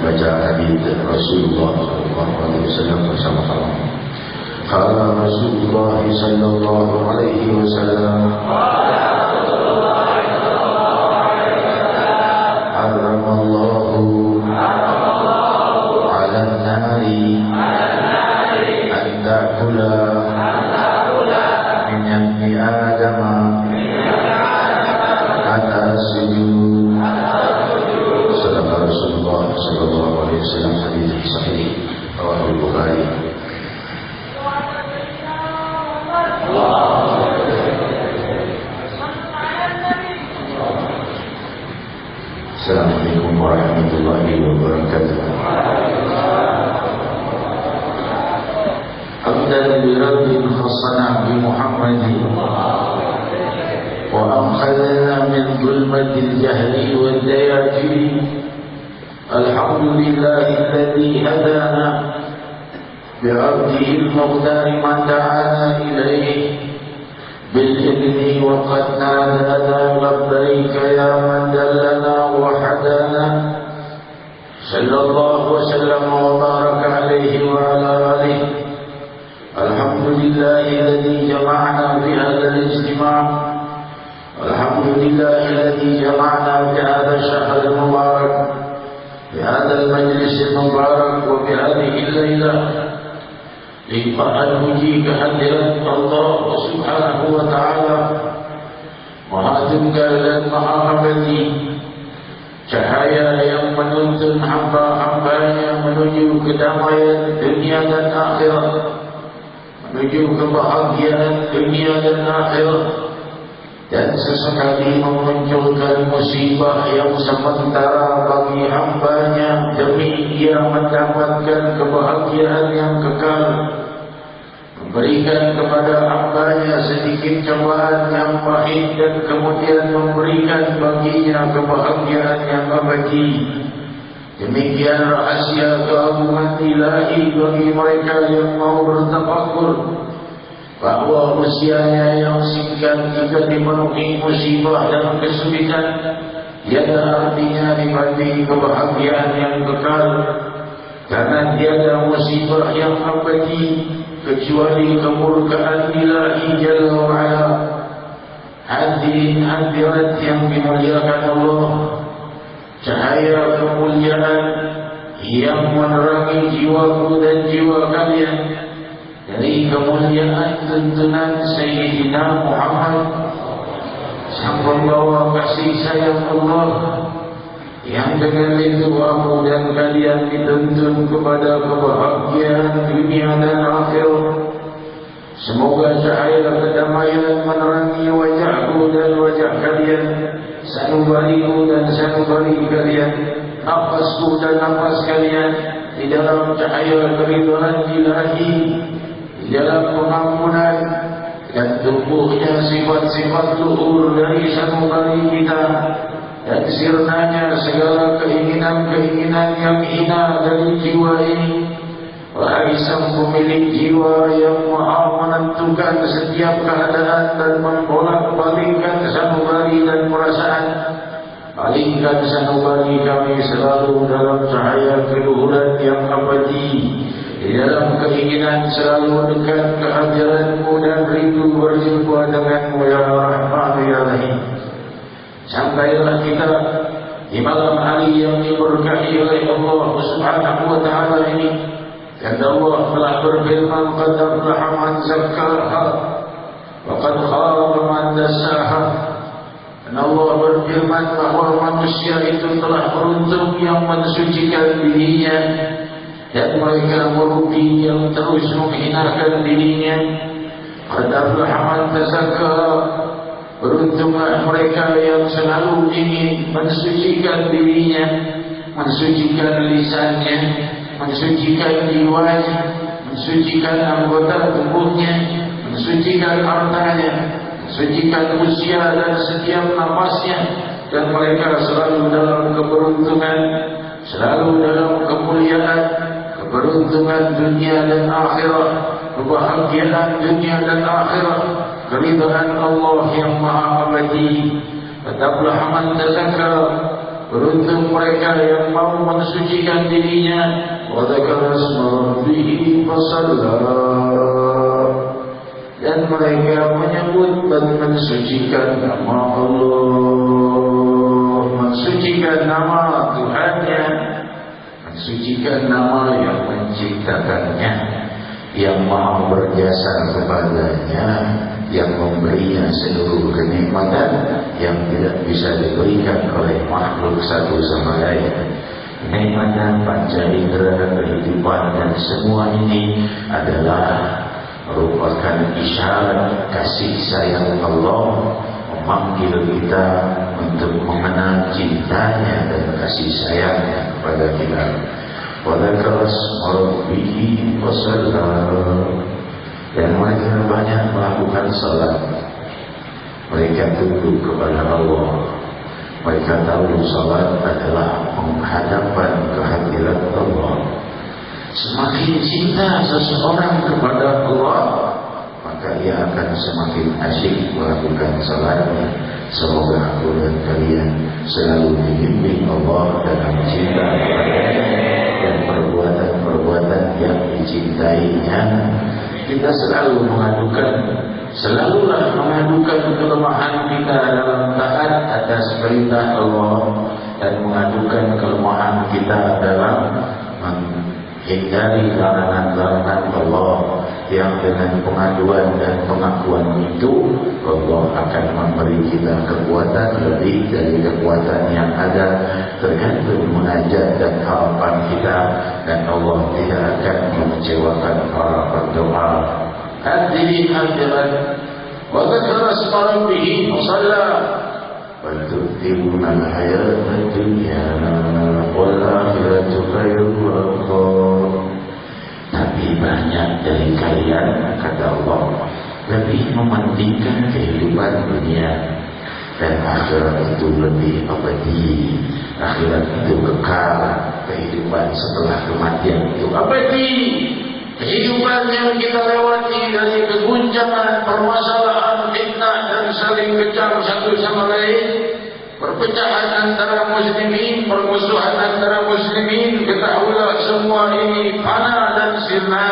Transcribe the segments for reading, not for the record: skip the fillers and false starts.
baca hadis Rasulullah SAW bersama-sama. Qala Rasulullah sallallahu alaihi wasallam, Haramallahu ala nari an ta'kula min yamni adama hatta sujud. Sadaqah Rasulullah sallallahu alaihi wasallam, hadis sahih riwayat Bukhari. Assalamualaikum warahmatullahi wabarakatuh. Abdan bi rabbin khassana bi Muhammadin wa amkhadana min zulmatil jahli wal dayajiri. Alhamdulillahi alladhi hadana bi abdihi al-muqtar man da'ana ilayhi بالإذن وقد نادانا لبيك يا من دلنا وحدانا. صلى الله وسلم وبارك عليه وعلى آله. الحمد لله الذي جمعنا في هذا الاجتماع. الحمد لله الذي جمعنا في هذا الشهر المبارك، في هذا المجلس المبارك، وفي هذه الليلة limpahan puji kehadirat Allah Subhanahu wa Ta'ala, Maha Tunggal dan Maha Abadi, cahaya yang menuntun hamba-hambanya menuju kedamaian dunia dan akhirat, menuju kebahagiaan dunia dan akhirat, dan sesekali memunculkan musibah yang sementara bagi hambanya demi ia mendapatkan kebahagiaan yang kekal, memberikan kepada hambanya sedikit cobaan yang pahit dan kemudian memberikan baginya kebahagiaan yang abadi. Demikian rahasia keagungan ilahi bagi mereka yang mau bertafakur. bahwa usianya yang singkat jika dipenuhi musibah dan kesulitan tiada artinya dibanding kebahagiaan yang kekal, karena tiada musibah yang abadi kecuali kemurkaan Ilahi Jalla wa'ala. Hadirin hadirat yang dimuliakan Allah, cahaya kemuliaan yang menerangi jiwaku dan jiwa kalian dari kemuliaan tuntunan Sayyidina Muhammad, sang pembawa kasih sayang Allah, yang dengan itu aku dan kalian dituntun kepada kebahagiaan dunia dan akhirat. Semoga cahaya kedamaian menerangi wajahku dan wajah kalian, sanubariku dan sanubari kalian, nafasku dan nafas kalian, di dalam cahaya keridhaan Ilahi, di dalam pengampunan dan tumbuhnya sifat-sifat luhur dari sanubari kita, dan sirnanya segala keinginan-keinginan yang hina dari jiwa ini. Wahai sang pemilik jiwa yang maha menentukan setiap keadaan dan membolak-balikkan sanubari dan perasaan, palingkan sanubari kami selalu dalam cahaya keluhuran yang abadi, di dalam keinginan selalu dekat kehadiranmu dan rindu berjumpa denganmu ya Rahman ya Rahim. Sampailah kita di malam hari yang diberkahi oleh Allah Subhanahu wa ta'ala ini. Dan Allah telah berfirman, qad aflaha man zakkaha wa qad khaba man dassaha. Dan Allah berfirman bahwa manusia itu telah beruntung yang mensucikan dirinya, dan mereka merugi yang terus menghinakan dirinya. Qad aflaha man tazakka, beruntunglah mereka yang selalu ingin mensucikan dirinya, mensucikan lisannya, mensucikan jiwanya, mensucikan anggota tubuhnya, mensucikan hartanya, mensucikan usia dan setiap nafasnya. Dan mereka selalu dalam keberuntungan, selalu dalam kemuliaan, keberuntungan dunia dan akhirat, kebahagiaan dunia dan akhirat, keridhaan Allah yang maha abadi. Tetaplah man tazakka, beruntung mereka yang mau mensucikan dirinya, wa dzakara isma rabbih fasalla, dan mereka menyebut dan mensucikan nama Allah, mensucikan nama Tuhannya, mensucikan nama yang menciptakannya, yang maha berjasa kepadanya, yang memberinya seluruh kenikmatan yang tidak bisa diberikan oleh makhluk satu sama lain. Kenikmatan panca indera, kehidupan, dan semua ini adalah merupakan isyarat kasih sayang Allah memanggil kita untuk mengenal cintanya dan kasih sayangnya kepada kita. Wa dzakara isma rabbih fasalla, dan mereka banyak melakukan salat. Mereka tunduk kepada Allah. Mereka tahu salat adalah penghadapan kehadiran Allah. Semakin cinta seseorang kepada Allah, maka ia akan semakin asyik melakukan salatnya. Semoga aku dan kalian selalu dibimbing Allah dalam cinta kepadanya dan perbuatan-perbuatan yang dicintainya. Kita selalu selalulah mengadukan kelemahan kita dalam taat atas perintah Allah, dan mengadukan kelemahan kita dalam menghindari larangan-larangan Allah, yang dengan pengaduan dan pengakuan itu Allah akan memberi kita kekuatan lebih dari kekuatan yang ada, tergantung munajat dan harapan kita, dan Allah tidak akan mengecewakan para berdoa. Hadirin hadirat, wa dzakara isma rabbih fasalla, bal tu'thiruna al-hayata ad-dunya wal akhiratu khairun wa abqar. Tapi banyak dari kalian, kata Allah, lebih mementingkan kehidupan dunia, dan akhirat itu lebih abadi. Akhirat itu kekal, kehidupan setelah kematian itu abadi. Kehidupan yang kita lewati dari keguncangan, permasalahan, fitnah dan saling kejam satu sama lain, perpecahan antara muslimin, permusuhan antara muslimin, ketahuilah semua ini fana dan sirna.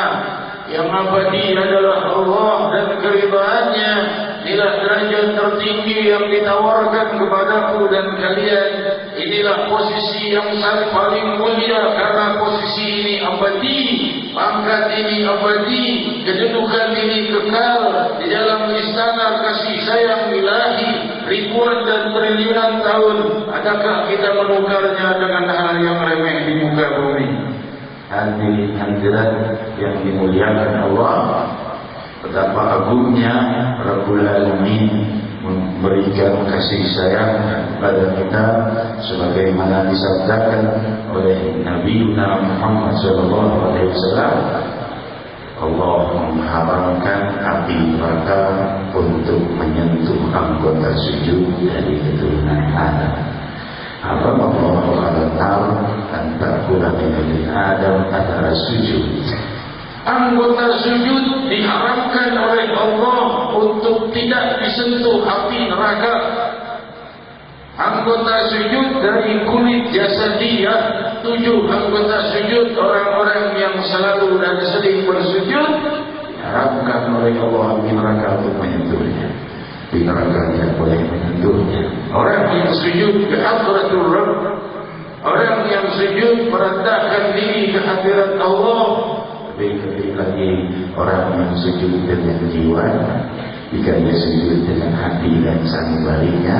Yang abadi adalah Allah dan keridhaannya. Inilah derajat tertinggi yang ditawarkan kepadaku dan kalian. Inilah posisi yang paling mulia, karena posisi ini abadi, pangkat ini abadi, kedudukan ini kekal di dalam istana kasih sayang ilahi ribuan dan triliunan tahun. Adakah kita menukarnya dengan hal yang remeh di muka bumi? Hadirin hadirat yang dimuliakan Allah, betapa agungnya Rabbul Alamin memberikan kasih sayang kepada kita, sebagaimana disabdakan oleh Nabi Muhammad SAW. Allah mengharamkan api neraka untuk menyentuh anggota sujud dari keturunan Adam. Allah nar antar kurang dari Adam antara sujud. Anggota sujud diharamkan oleh Allah untuk tidak disentuh api neraka. Anggota sujud dari kulit jasadiah, 7 anggota sujud orang-orang yang selalu dan sering bersujud diharamkan oleh Allah api neraka untuk menyentuhnya. Api neraka tidak boleh menyentuhnya. Orang yang sujud ke hadratul Rabb, orang yang sujud merendahkan diri ke hadirat Allah. Lebih lagi orang yang sujud dengan jiwa, jika dia sujud dengan hati dan sanubarinya,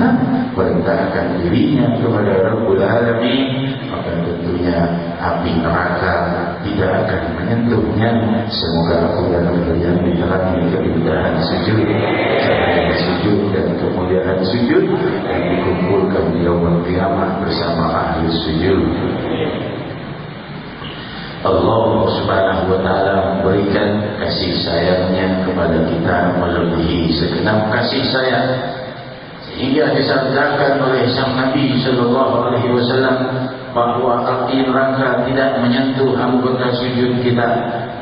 merendahkan dirinya kepada Rabbul Alamin, maka tentunya api neraka tidak akan menyentuhnya. Semoga aku dan kalian diterangi keindahan sujud, cahaya sujud dan kemuliaan sujud, dan dikumpulkan di yaumul qiyamah bersama ahli sujud. Allah Subhanahu wa taala memberikan kasih sayangnya kepada kita melebihi segenap kasih sayang, sehingga disabdakan oleh sang Nabi sallallahu alaihi wasallam bahwa api neraka tidak menyentuh anggota sujud kita.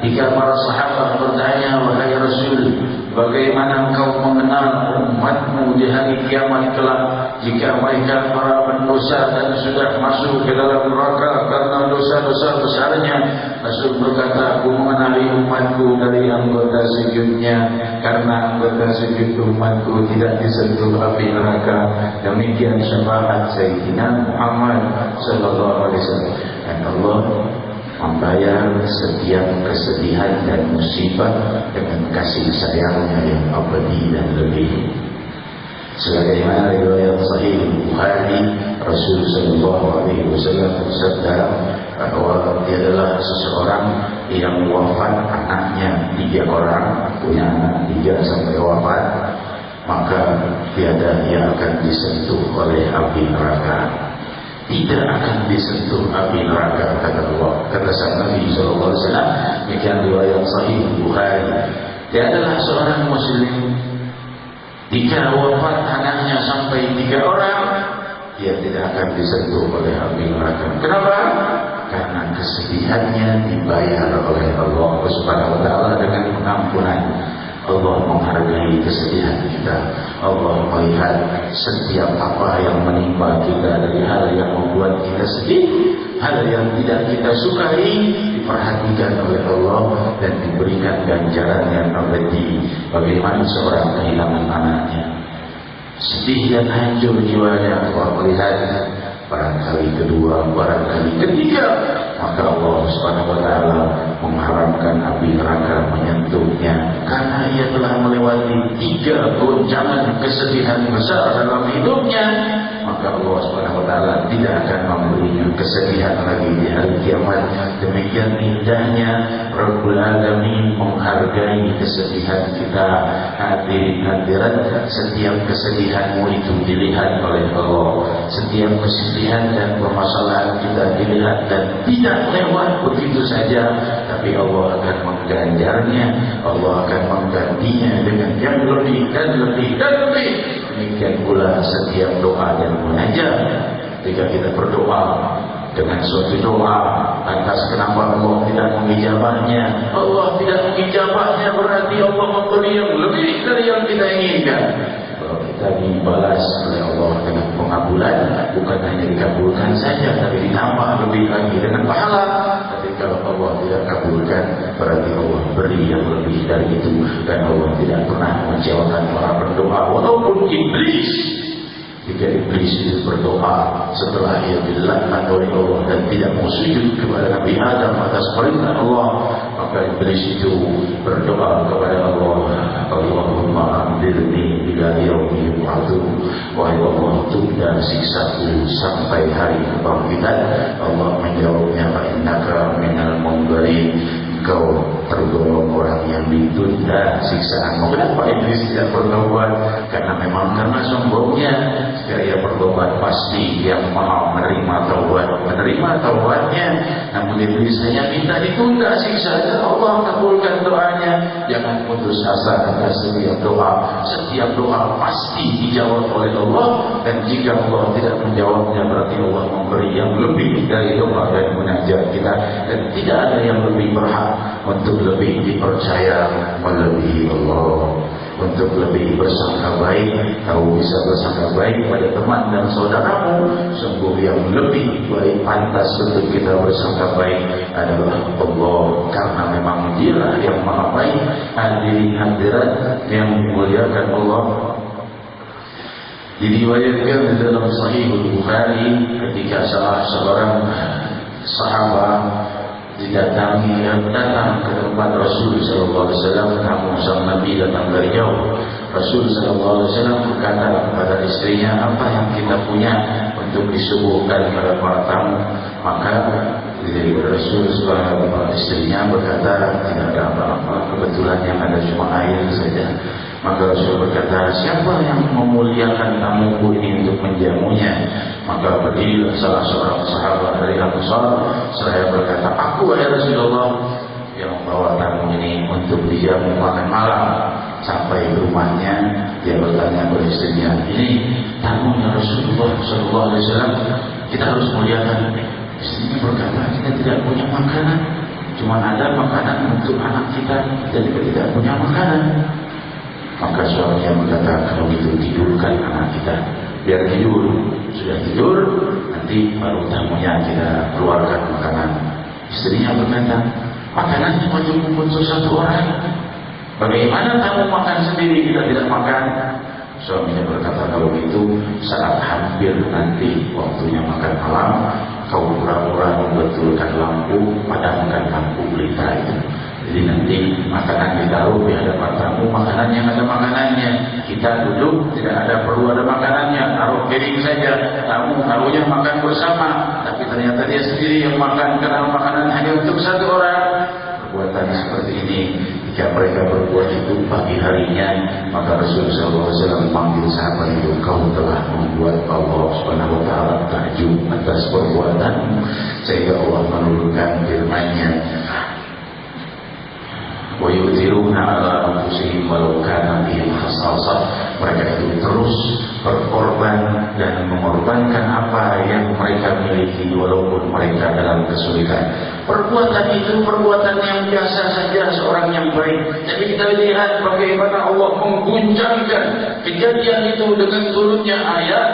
Jika para sahabat bertanya, wahai Rasul, bagaimana engkau mengenal umatmu di hari kiamat kelak jika mereka para pendosa dan sudah masuk ke dalam neraka karena dosa-dosa besarnya? Rasul berkata, aku mengenali umatku dari anggota sujudnya, karena anggota sujud umatku tidak disentuh api neraka. Demikian syafaat Sayyidina Muhammad sallallahu alaihi wasallam. Dan Allah membayar setiap kesedihan dan musibah dengan kasih sayangnya yang abadi dan lebih. Sebagaimana riwayat Sahih Bukhari, Rasul sallallahu alaihi wasallam bersabda bahwa dia adalah seseorang yang wafat anaknya 3 orang, punya anak 3 sampai wafat, maka tiada yang akan disentuh oleh api neraka. Tidak akan disentuh api neraka, kata Allah, kata sang Nabi sallallahu alaihi wasallam. Demikian riwayat Sahih Bukhari. Dia adalah seorang muslim, jika wafat anaknya sampai 3 orang, dia tidak akan disentuh oleh api neraka. Kenapa? Karena kesedihannya dibayar oleh Allah Subhanahu wa taala dengan pengampunan. Allah menghargai kesedihan kita. Allah melihat setiap apa yang menimpa kita dari hal yang membuat kita sedih, hal yang tidak kita sukai, diperhatikan oleh Allah dan diberikan ganjaran yang abadi. Bagaimana seorang kehilangan anaknya, sedih dan hancur jiwanya. Allah melihat barangkali kedua, barangkali ketiga, maka Allah Subhanahu wa taala mengharamkan api neraka menyentuhnya, karena ia telah melewati 3 goncangan kesedihan besar dalam hidupnya. Maka Allah Subhanahu wa taala tidak akan memberinya kesedihan lagi di hari kiamat. Demikian indahnya Rabbul Alamin menghargai kesedihan kita. Hadirin hadirat, setiap kesedihanmu itu dilihat oleh Allah. Setiap kesedihan dan permasalahan kita dilihat dan tidak lewat begitu saja, tapi Allah akan mengganjarnya, Allah akan menggantinya dengan yang lebih dan lebih dan lebih. Demikian pula setiap doa dan munajat. Ketika kita berdoa dengan suatu doa. Lantas kenapa Allah tidak mengijabahnya? Allah tidak mengijabahnya berarti Allah memberi yang lebih dari yang kita inginkan. Kalau kita dibalas oleh Allah dengan pengabulan, bukan hanya dikabulkan saja, tapi ditambah lebih lagi dengan pahala. Tapi kalau Allah tidak kabulkan, berarti Allah beri yang lebih dari itu. Dan Allah tidak pernah mengecewakan para berdoa, walaupun iblis. Jika iblis itu berdoa setelah ia dilaknat oleh Allah dan tidak mau sujud kepada Nabi Adam atas perintah Allah, maka iblis itu berdoa kepada Allah, Allahumma amdirni ila yaumi yub'atsun, wahai Allah, tunda siksaku sampai hari kebangkitan. Allah menjawabnya, fa innaka minal munzirin, kau tergolong orang yang ditunda siksaanmu. Kenapa iblis tidak bertobat? Karena memang karena sombongnya. Jika ia bertobat, pasti yang maha menerima taubatnya. Namun iblis hanya minta ditunda siksa. Allah kabulkan doanya. Jangan putus asa atas setiap doa. Setiap doa pasti dijawab oleh Allah. Dan jika Allah tidak menjawabnya, berarti Allah memberi yang lebih dari doa dan munajat kita. Dan tidak ada yang lebih berhak untuk lebih dipercaya melebihi Allah, untuk lebih bersangka baik. Kau bisa bersangka baik pada teman dan saudaramu, sungguh yang lebih baik pantas untuk kita bersangka baik adalah Allah, karena memang Dialah yang maha baik. Hadirin hadirat yang dimuliakan Allah, diriwayatkan dalam Sahih Bukhari ketika salah seorang sahabat datang ke tempat Rasul sallallahu alaihi wasallam. Tamu sang Nabi datang dari jauh. Rasul sallallahu alaihi wasallam berkata kepada istrinya, apa yang kita punya untuk disuguhkan kepada para tamu? Maka dari Rasul sallallahu istrinya berkata, tidak ada apa-apa, kebetulan yang ada cuma air saja. Maka Rasul berkata, siapa yang memuliakan tamuku ini untuk menjamunya? Maka berdirilah salah seorang sahabat dari Ansar, seraya berkata, aku wahai Rasulullah yang membawa tamu ini untuk dijamu makan malam. Sampai ke rumahnya, dia bertanya kepada istrinya, ini tamunya Rasulullah sallallahu alaihi wasallam, kita harus muliakan. Istrinya berkata, kita tidak punya makanan, cuma ada makanan untuk anak kita, kita juga tidak punya makanan. Maka suaminya berkata, kalau gitu tidurkan anak kita, biar tidur. Sudah tidur, nanti baru tamunya kita keluarkan makanan. Istrinya berkata, makanan cuma cukup untuk satu orang, bagaimana tamu makan sendiri, kita tidak makan? Suaminya berkata, kalau gitu saat hampir nanti waktunya makan malam, kau pura-pura membetulkan lampu, padamkan lampu berita itu. Jadi nanti makanan ditaruh di hadapan tamu, makanan yang ada makanannya. Kita duduk, tidak ada perlu ada makanannya, taruh piring saja. Tamu taruhnya makan bersama, tapi ternyata dia sendiri yang makan karena makanan hanya untuk satu orang. Perbuatan seperti ini, jika mereka berbuat itu pagi harinya, maka Rasulullah SAW memanggil sahabat itu, kau telah membuat Allah Subhanahu Wa Taala takjub atas perbuatanmu, sehingga Allah menurunkan firman-Nya, wa yu'thiruna 'ala anfusihim walau kana bihim khasasah. Mereka itu terus berkorban dan mengorbankan apa yang mereka miliki walaupun mereka dalam kesulitan. Perbuatan itu perbuatan yang biasa saja seorang yang baik. Tapi kita lihat bagaimana Allah mengguncangkan kejadian itu dengan turunnya ayat.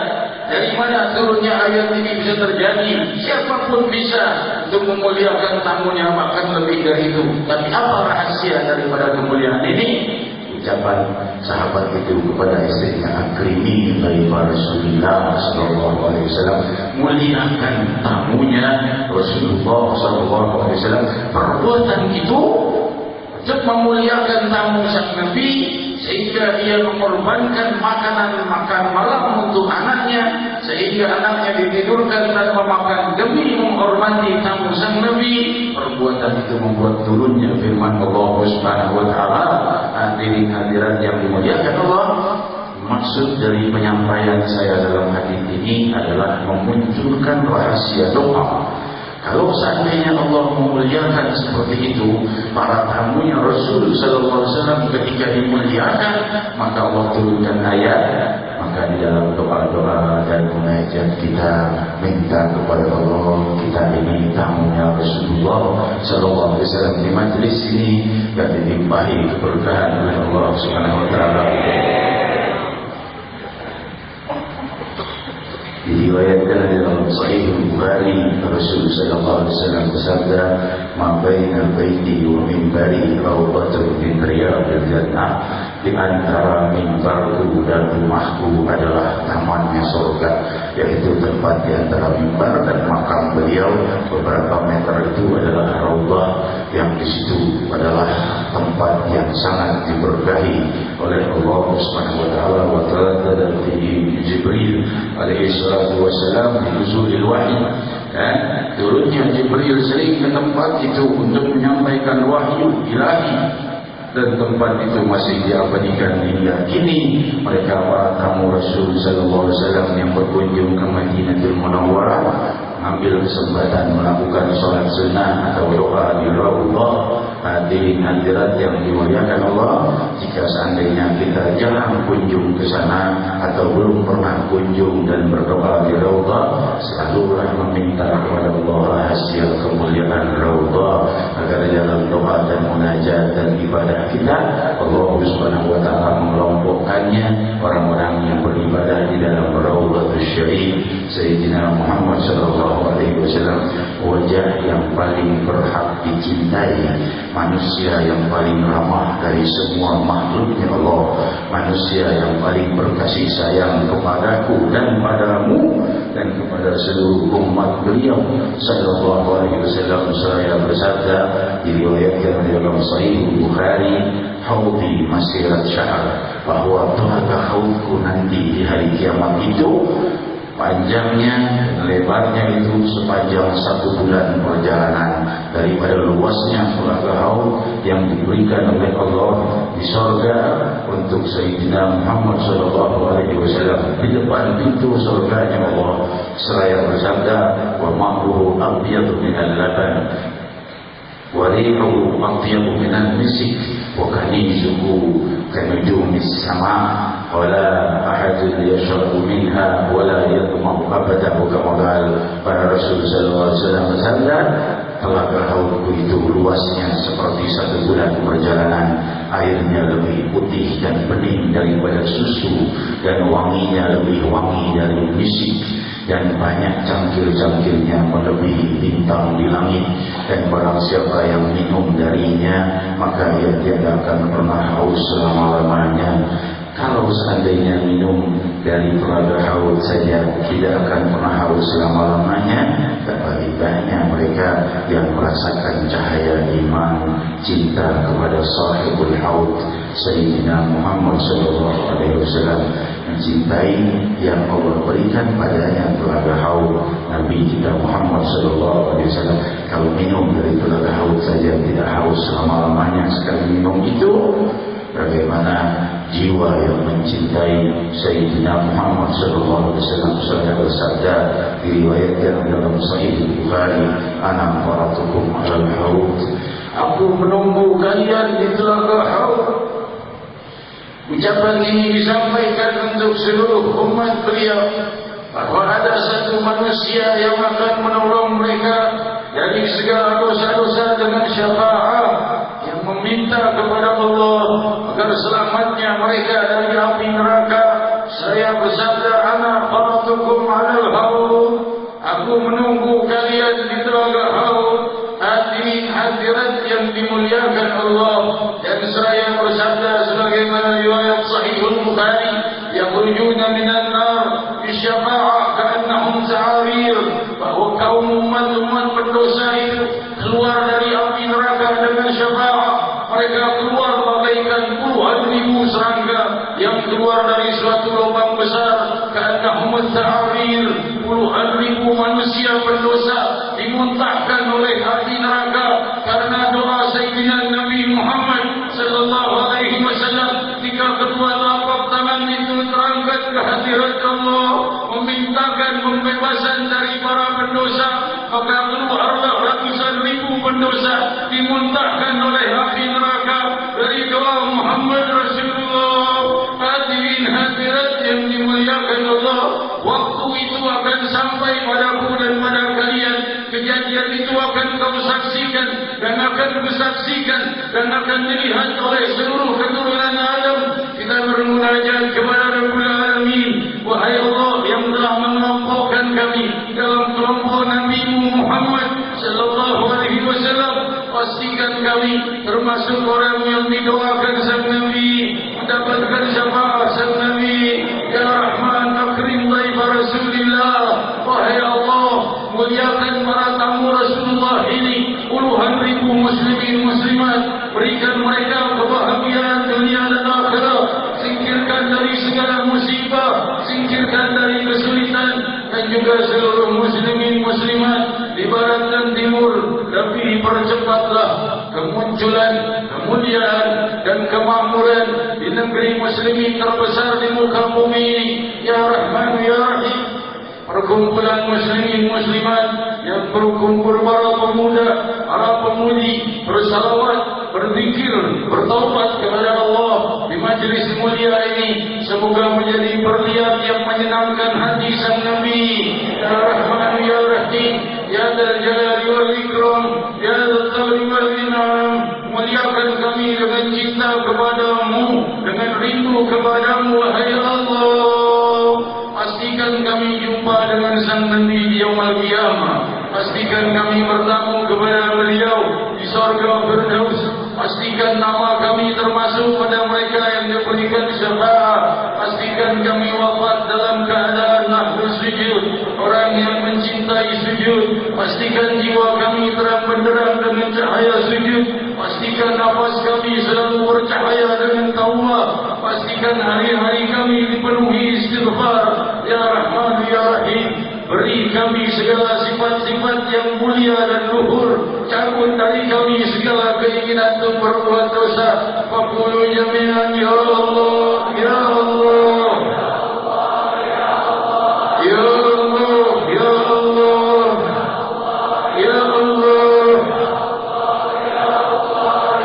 Dari mana turunnya ayat ini bisa terjadi? Siapapun bisa untuk memuliakan tamunya, bahkan lebih dari itu. Tapi apa rahasia daripada kemuliaan ini? Ucapan sahabat itu kepada istrinya, akrimi daripada Rasulullah sallallahu alaihi wasallam, muliakan tamunya Rasulullah sallallahu alaihi wasallam. Perbuatan itu untuk memuliakan tamu sang Nabi, sehingga ia mengorbankan makanan makan malam untuk anaknya, sehingga anaknya ditidurkan tanpa makan demi menghormati tamu sang Nabi. Perbuatan itu membuat turunnya firman Allah Subhanahu Wa Taala. Hadirin hadirat yang dimuliakan Allah, maksud dari penyampaian saya dalam hadis ini adalah memunculkan rahasia doa. Kalau seandainya Allah memuliakan seperti itu para tamunya Rasul sallallahu alaihi wasallam ketika dimuliakan, maka Allah turunkan ayat. Maka di dalam doa-doa dan munajat kita minta kepada Allah, kita ini tamunya Rasulullah sallallahu alaihi wasallam di majlis ini dan dilimpahi keberkahan oleh Allah Subhanahu wa taala. Diriwayatkan dalam Sahih Bukhari, Rasul sallallahu alaihi wasallam bersabda, "Ma baina baiti wa minbari rawdatun min riyadil jannah." Di antara mimbarku dan rumahku adalah tamannya surga, yaitu tempat di antara mimbar dan makam beliau beberapa meter itu adalah raudhah, yang di situ adalah tempat yang sangat diberkahi oleh Allah Subhanahu wa taala. Wa ta'ala dari Jibril alaihi salatu wassalam di nuzulil wahyi, turunnya Jibril sering ke tempat itu untuk menyampaikan wahyu ilahi, dan tempat itu masih diabadikan hingga kini. Mereka para tamu Rasul sallallahu alaihi wasallam yang berkunjung ke Madinatul Munawwarah ambil kesempatan melakukan sholat sunnah atau doa di raudhah. Hadirin hadirat yang dimuliakan Allah, jika seandainya kita jarang kunjung ke sana atau belum pernah kunjung dan berdoa di raudhah, selalulah meminta kepada Allah hasil kemuliaan raudhah, agar dalam doa dan munajat dan ibadah kita Allah Subhanahu wa taala mengelompokkannya orang-orang yang beribadah di dalam Raudhatul Syarif Sayyidina Muhammad sallallahu alaihi wasallam, wajah yang paling berhak dicintai, manusia yang paling ramah dari semua makhluknya Allah, manusia yang paling berkasih sayang kepadaku dan padamu dan kepada seluruh umat beliau sallallahu alaihi wasallam. Saya bersabda, diriwayatkan dalam Sahih Bukhari, haudi masirat syahr, bahwa telaga haudku nanti di hari kiamat itu panjangnya, lebarnya itu sepanjang 1 bulan perjalanan daripada luasnya telaga haud yang diberikan oleh Allah di sorga untuk Sayyidina Muhammad sallallahu alaihi wasallam di depan pintu surganya Allah. Seraya bersabda, wa ma'ruhu abyadu minal laban wa rihu atyyabu minal misik wa kanizuhu kanujumis sama wala ahadun yashrabu minha wala yatma'u abadahu, kama qala para Rasul sallallahu alaihi wasallam bersabda, telaga haudku itu luasnya seperti 1 bulan perjalanan, airnya lebih putih dan bening daripada susu dan wanginya lebih wangi dari misik, dan banyak cangkir-cangkirnya melebihi bintang di langit, dan barang siapa yang minum darinya maka ia tidak akan pernah haus selama-lamanya. Kalau seandainya minum dari telaga haud saja tidak akan pernah haus selama-lamanya, betapa banyak mereka yang merasakan cahaya iman, cinta kepada sahibul haud Sayyidina Muhammad sallallahu alaihi wasallam, mencintai yang Allah berikan padanya telaga haud Nabi kita Muhammad sallallahu alaihi wasallam. Kalau minum dari telaga haud saja tidak haus selama-lamanya sekali minum itu, bagaimana jiwa yang mencintai Sayyidina Muhammad sallallahu alaihi wasallam. Saya bersabda, diriwayatkan dalam Sahih Bukhari, ana faratukum alal haud, aku menunggu kalian di telaga haud. Ucapan ini disampaikan untuk seluruh umat beliau, bahwa ada satu manusia yang akan menolong mereka dari segala dosa-dosa dengan syafaat, yang meminta kepada Allah agar selamatnya mereka dari api neraka. Saya bersabda, ana faratukum alal haud, aku menunggu kalian di telaga haud. Hadirin hadirat yang dimuliakan Allah, dan saya bersabda sebagaimana riwayat Sahihul Bukhari, yakhrujuna minan nar bisyafa'ah ka'annahum sa'arir, bahwa kaum umat pendosa itu keluar dari api neraka dengan syafaat. Mereka keluar bagaikan puluhan ribu serangga yang keluar dari suatu lubang besar, ka'annahum sa'arir, puluhan ribu manusia pendosa dimuntahkan oleh api neraka karena doa Sayyidina Nabi Muhammad sallallahu alaihi wasallam. Ketika kedua telapak tangan itu terangkat ke ke hadirat Allah, memintakan pembebasan dari para pendosa, maka keluarlah ratusan ribu pendosa dimuntahkan oleh api neraka dari doa Muhammad Rasulullah. Hadirin hadirat yang dimuliakan Allah, waktu itu akan sampai padaku dan pada kalian. Kejadian itu akan kamu saksikan dan akan kusaksikan dan akan dilihat oleh seluruh keturunan Adam. Kita bermunajat kepada Rabbul Alamin. Wahai Allah yang telah mengelompokkan kami dalam kelompok Nabi Muhammad sallallahu alaihi wasallam, pastikan kami termasuk orang yang didoakan sang Nabi, mendapatkan syafaat sang Nabi. Ya Rahman akrim dhaif Rasulillah. Wahai Allah, muliakan para tamu Rasulullah ini, puluhan ribu muslimin muslimat, berikan mereka kebahagiaan dunia dan akhirat, singkirkan dari segala musibah, singkirkan dari kesulitan, dan juga seluruh muslimin muslimat di barat dan timur. Lebih percepatlah kemunculan, kemuliaan dan kemakmuran di negeri muslimin terbesar di muka bumi ini. Ya Rahman Ya Rahim. Perkumpulan muslimin muslimat yang berkumpul para pemuda, para pemudi, bersalawat, berzikir, bertaubat kepada Allah di majlis mulia ini, semoga menjadi berlian yang menyenangkan hati sang Nabi. Ya Rahman Ya Rahim, Ya Dzal Jalali wal Ikram, Ya Dzal Jalali wal Inam. Muliakan kami dengan cinta kepadamu, dengan rindu kepadamu, wahai Allah. Pastikan kami jumpa dengan sang Nabi di yaumul qiyamah. Pastikan kami bertemu kepada beliau di surga Firdaus. Pastikan nama kami termasuk pada mereka yang diberikan syafaat. Pastikan kami wafat dalam keadaan nahnu sujud, orang yang mencintai sujud. Pastikan jiwa kami terang benderang dengan cahaya sujud. Pastikan nafas kami selalu bercahaya dengan tauhid. Pastikan hari-hari kami dipenuhi istighfar. Ya Rahman Ya Rahim, beri kami segala sifat-sifat yang mulia dan luhur. Cabut dari kami segala keinginan untuk berbuat dosa. Faqulu jami'an Ya Allah, Ya Allah, Ya Allah, Ya Allah, Ya Allah, Ya Allah,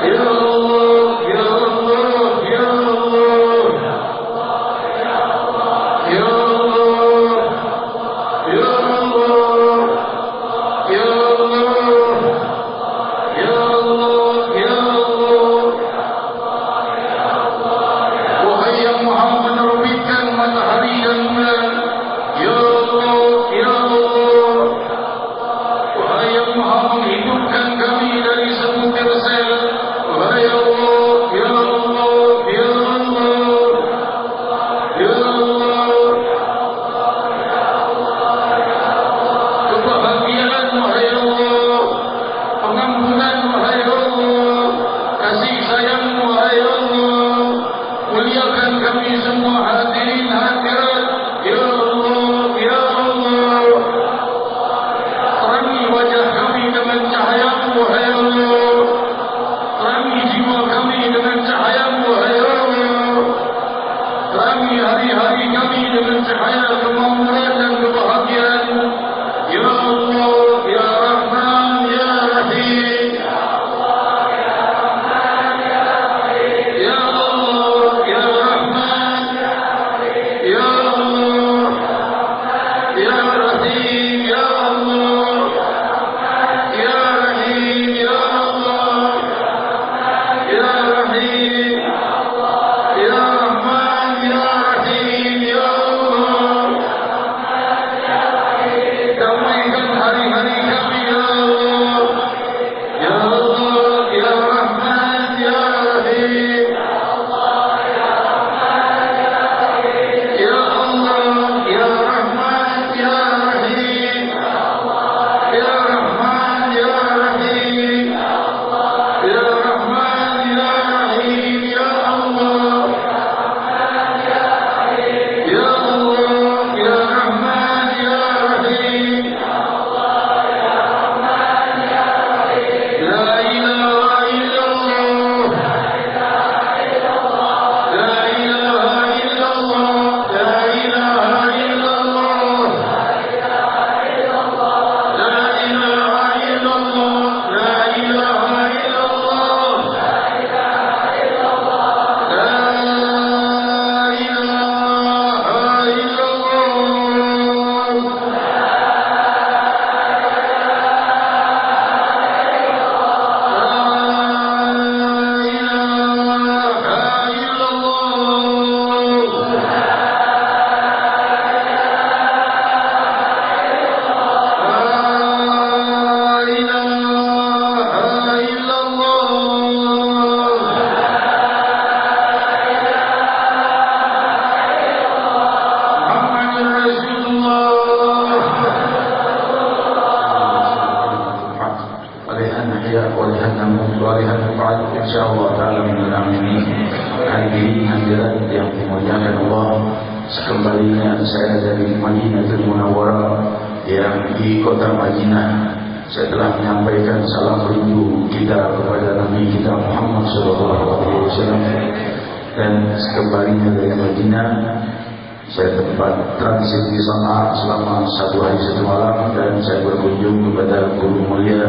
Ya Allah, Ya Allah, Ya Allah, Ya Allah, Ya Allah, Ya Allah, Ya Allah. Wahai yang Maha insyaallah taala minal aminin. Hadirin hadirat yang dimuliakan Allah, sekembalinya saya dari Madinatul Munawwarah yang di kota Madinah, saya telah menyampaikan salam rindu kita kepada Nabi kita Muhammad SAW. Dan sekembalinya dari Madinah, saya tempat transit di sana selama 1 hari 1 malam, dan saya berkunjung kepada guru mulia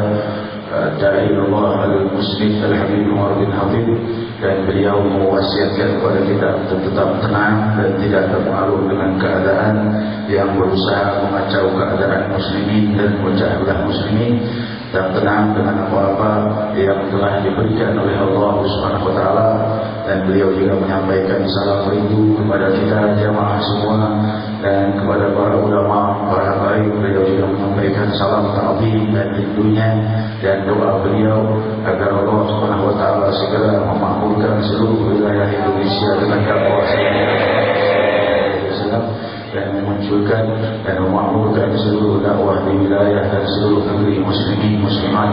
Da'i Allah Al-Muslim Al-Habib Umar bin Habib, dan beliau mewasiatkan kepada kita untuk tetap tenang dan tidak terpengaruh dengan keadaan yang berusaha mengacau keadaan muslimin dan memecah belah muslimin, dan tenang dengan apa-apa yang telah diberikan oleh Allah Subhanahu wa taala. Dan beliau juga menyampaikan salam rindu kepada kita jamaah semua dan kepada para ulama, para baik. Beliau juga menyampaikan salam ta'zim dan rindunya dan doa beliau agar Allah Subhanahu wa taala segera memakmurkan seluruh wilayah Indonesia dengan dakwah dan memunculkan dan memakmurkan seluruh dakwah di wilayah dan seluruh negeri muslimin muslimat.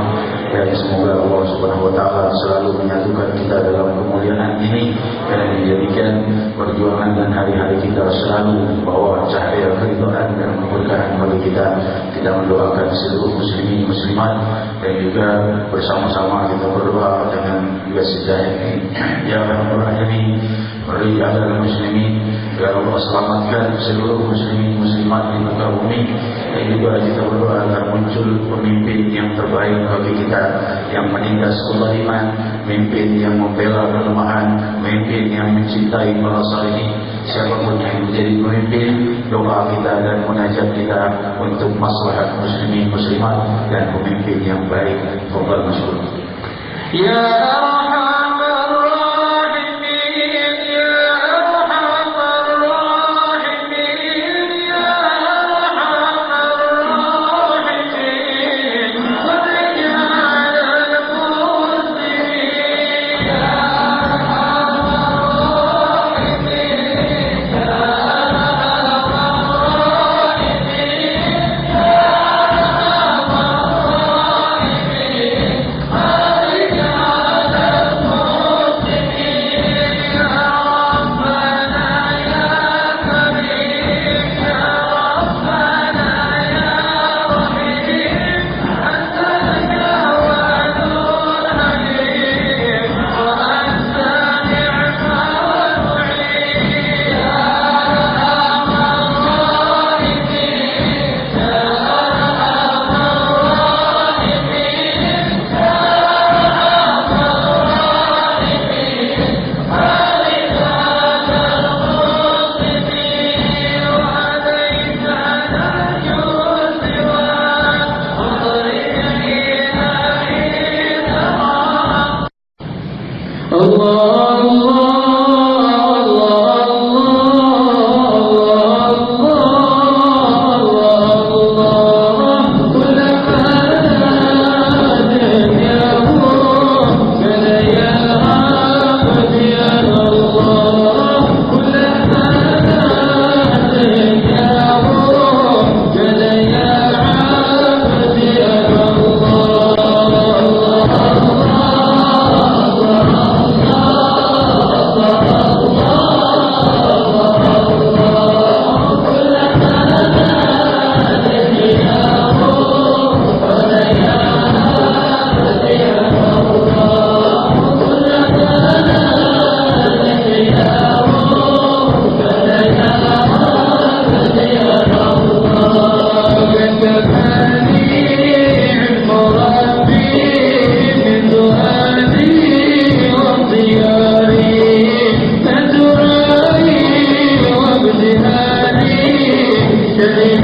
Dan semoga Allah Subhanahu wa taala selalu menyatukan kita dalam kemuliaan ini dan menjadikan perjuangan dan hari-hari kita selalu membawa cahaya keridhaan dan keberkahan bagi kita. Kita mendoakan seluruh muslimin muslimat dan juga bersama-sama kita berdoa dengan juga sejahtera ini. Ya Rabbal Alamin, ridhal muslimin, ya Allah selamatkan seluruh muslimin muslimat di muka bumi. Dan juga kita berdoa agar muncul pemimpin yang terbaik bagi kita, yang menindas kezaliman, pemimpin yang membela kelemahan, pemimpin yang mencintai para salihin. Siapapun yang menjadi pemimpin, doa kita dan munajat kita untuk maslahat muslimin muslimat dan pemimpin yang baik. Fadhal masyhur. Ya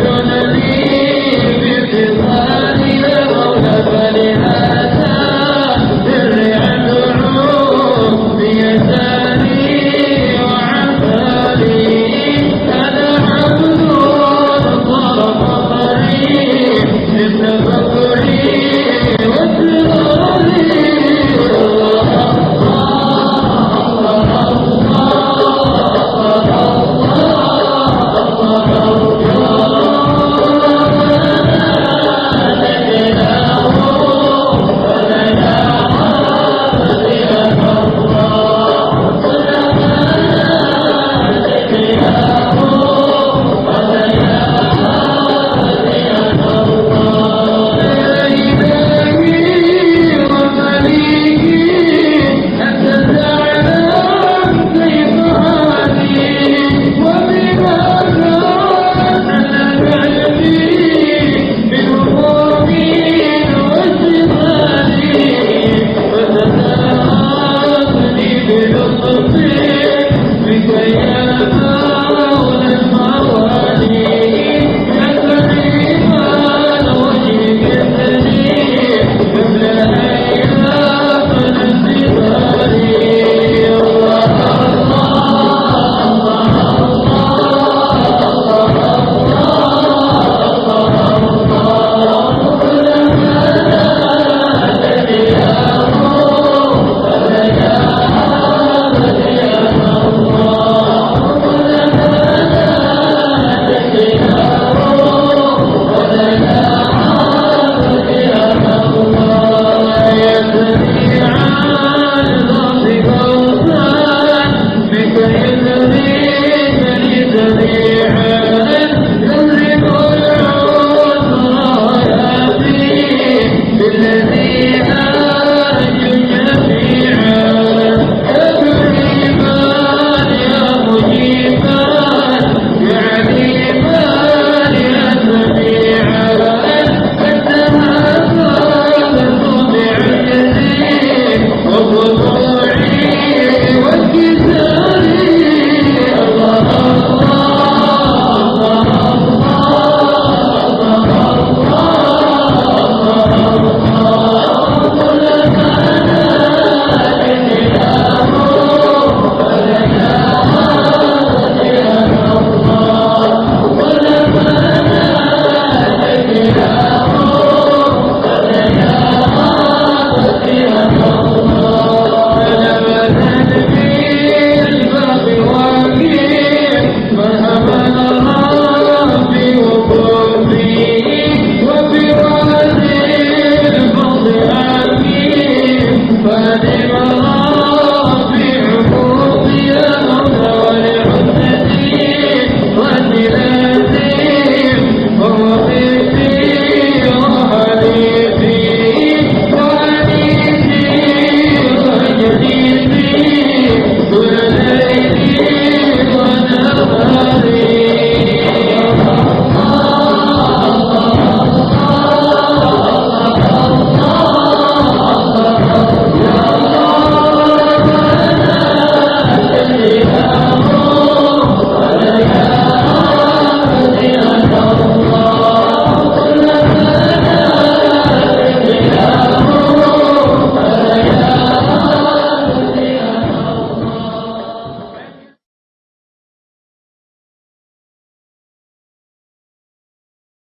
شهد لي بافتقاري مولى فلهذا